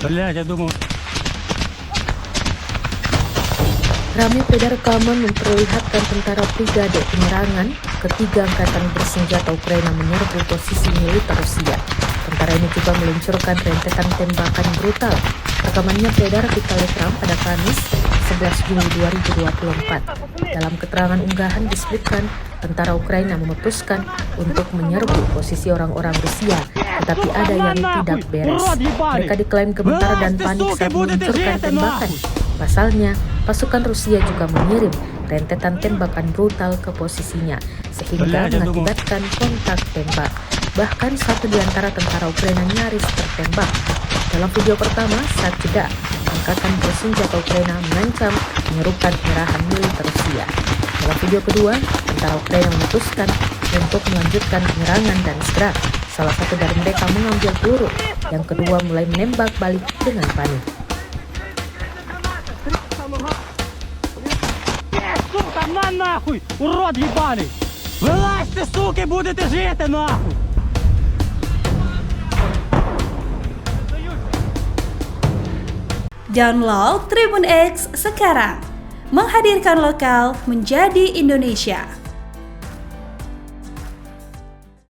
Блядь, я думал... Ramai beredar rekaman memperlihatkan tentara brigade penyerangan ketiga angkatan bersenjata Ukraina menyerbu posisi militer Rusia. Tentara ini juga meluncurkan rentetan tembakan brutal. Rekamannya beredar di Telegram pada Kamis 11 Juli 2024. Dalam keterangan unggahan disebutkan tentara Ukraina memutuskan untuk menyerbu posisi orang-orang Rusia, tetapi ada yang tidak beres. Mereka diklaim gemetar dan panik saat meluncurkan tembakan. Pasalnya, pasukan Rusia juga mengirim rentetan tembakan brutal ke posisinya, sehingga mengakibatkan kontak tembak. Bahkan satu di antara tentara Ukraina nyaris tertembak. Dalam video pertama, saat jeda, angkatan bersenjata Ukraina mengancam menyerukan penyerahan militer Rusia. Dalam video kedua, tentara Ukraina memutuskan untuk melanjutkan penyerangan dan segera salah satu dari mereka mengambil peluru, yang kedua mulai menembak balik dengan panik. Сука, на нахуй! Урод ебаный! Вылазьте, суки, будете жить нахуй! Download Tribun X sekarang, menghadirkan lokal menjadi Indonesia.